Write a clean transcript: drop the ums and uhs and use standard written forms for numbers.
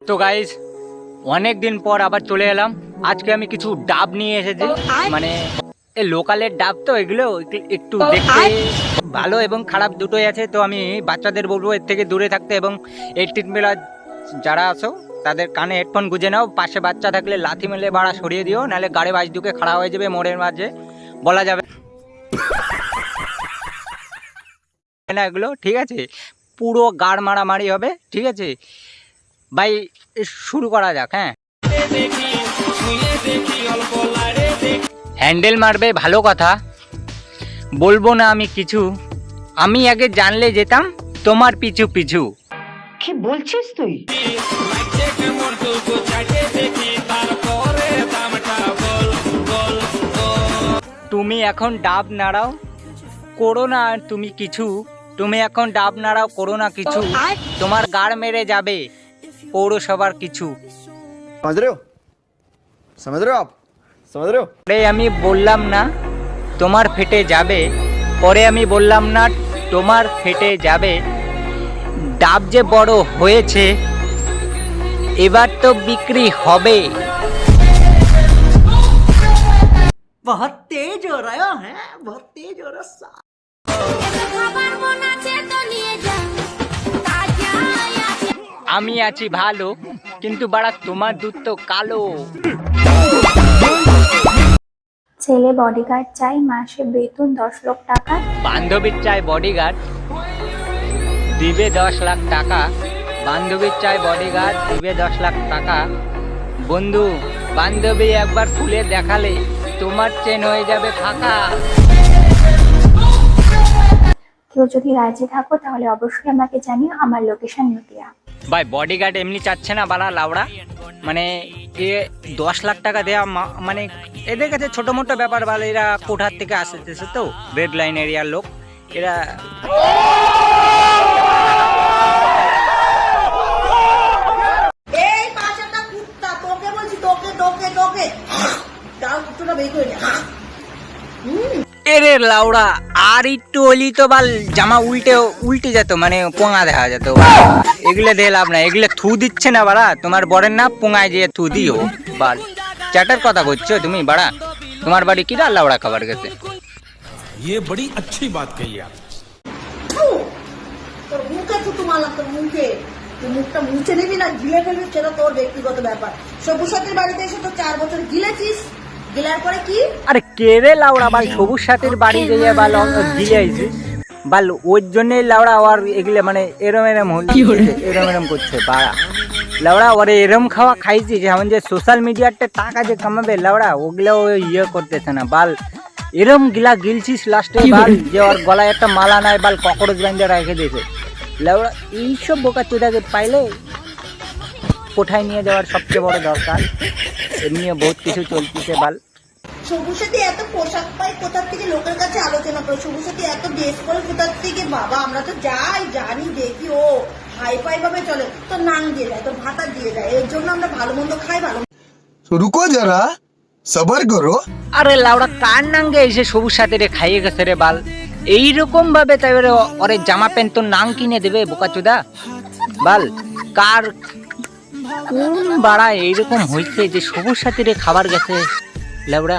তো গাইস অনেক দিন পর আবার চলে এলাম। আজকে আমি কিছু ডাব নিয়ে এসেছি, মানে এই লোকালের ডাব, তো এগুলো একটু দেখতে ভালো এবং খারাপ দুটোই আছে। তো আমি বাচ্চাদের বলবো এর থেকে দূরে থাকতে, এবং 18 প্লাস যারা আছো তাদের কানে হেডফোন গুঁজে নাও। পাশে বাচ্চা থাকলে লাথি মেলে বাড়া সরিয়ে দিও, নাহলে গাড়ি বাজ ঢুকে খাড়া হয়ে যাবে মোড়ের মাঝে, বলা যাবে না এগুলো, ঠিক আছে? পুরো গাড় মারামারি হবে, ঠিক আছে ভাই? শুরু করা যাক। হ্যাঁ, হ্যান্ডেল মারবে ভালো কথা, বলবো না আমি কিছু। আমি আগে জানলে যেতাম তোমার পিছু পিছু। কি বলছিস তুই? তুমি এখন ডাব নাড়াও, করো না তুমি কিছু। তুমি এখন ডাব নাড়াও, করো না কিছু। তোমার গাড় মেরে যাবে পৌরসভার কিছু। समझ रहे हो? समझ रहे हो आप? समझ रहे हो? পরে আমি বললাম না তোমার ফেটে যাবে, পরে আমি বললাম না তোমার ফেটে যাবে। ডাব যে বড় হয়েছে এবার তো বিক্রি হবে। बहुत तेज हो रहा है, बहुत तेज हो रहा है। আমি আছি ভালো, কিন্তু বাড়া তোমার দুধ তো কালো। ছেলে বডিগার্ড চাই, মাসে বেতন 10 লাখ টাকা। বান্ধবীর চাই বডিগার্ড, দিবে 10 লাখ টাকা। বান্ধবীর চাই বডিগার্ড, দিবে 10 লাখ টাকা। বন্ধু বান্ধবী একবার ফুলে দেখালে তোমার চেন হয়ে যাবে ফাঁকা। কেউ যদি রাজি থাকো তাহলে অবশ্যই আমাকে জানিও, আমার লোকেশন নদিয়া। ভাই বডিগার্ড এমনি চাচ্ছে না বাড়া লাউড়া, মানে এ 10 লাখ টাকা দেওয়া মানে এদের কাছে ছোটো মোটো ব্যাপার। বলে এরা কোঠার থেকে আসতেছে, তো রেড লাইন এরিয়ার লোক এরা। এই পাশাটা কুত্তা, তোকে বলছি, তোকে তোকে তোকে দাও কুত্তাটা বের করে যা। এরে লাউড়া আর একটু হলি তো বাল জামা উল্টে যেত, মানে পোঙা দেখা যেত। এগুলো দিয়ে লাভ না, এগুলো থু দিচ্ছে না বাড়া। তোমার বরের না পোঙায় যে থু দিও বাল। চ্যাটার কথা বলছো তুমি বাড়া? তোমার বাড়ি কি রা লাউড়া খাবার গেছে? ये बड़ी अच्छी बात कही आप। তোর মুখে থুতু মারলাম, তোর মুখে। তুই মুখটা মুছে নিবি না গিলে ফেলবি, সেটা তোর ব্যক্তিগত ব্যাপার। সবুজ সাথীর বাড়িতে এসে তো 4 বছর গিলেছিস, গিলার পরে কি? আরে কে রে লাউড়া বাল? সবুজ সাথীর বাড়ি যেয়ে বাল গিলে আইছিস বাল, ওর জন্যই লাউড়া আর এগুলো মানে এরম করছে বাড়া। লাউড়া ওরে এরম খাওয়া খাইছি যেমন যে সোশ্যাল মিডিয়াতে টাকা যে কামাবে লাউড়া, ওগুলো ইয়ে করতেছে না বাল। এরম গিলা গিলছিস লাস্টে বাল, যে ওর গলায় একটা মালা নাই বাল, ককরোচ বান্ধে রেখে দিয়েছে লাউড়া। এইসব বোকা চোদাকে পাইলে কোঠায় নিয়ে যাওয়ার সবচেয়ে বড় দরকার। এমনিও বহুত কিছু চলতেছে বাল। সবুজ সাথী এত পোশাক পাই কোথার থেকে, লোকের কাছে আলোচনা করে। সবুজ সাথী এত ড্রেস করে কোথার থেকে, বাবা আমরা তো যাই জানি দেখি ও হাই ফাই ভাবে চলে। তো নাং দিয়ে যায়, তো ভাতা দিয়ে যায়, এর জন্য আমরা ভালো মন্দ খাই। ভালো रुको जरा सबर करो। আরে লাউড়া কার নাঙ্গে এসে সবুজ সাথে রে খাইয়ে গেছে রে বাল। এইরকম ভাবে তাই ওরে জামা প্যান্ট তো নাং কিনে দেবে বোকাচোদা বাল। কার কোন বাড়া এইরকম হয়েছে যে সবুজ সাথে রে খাবার গেছে লাউড়া?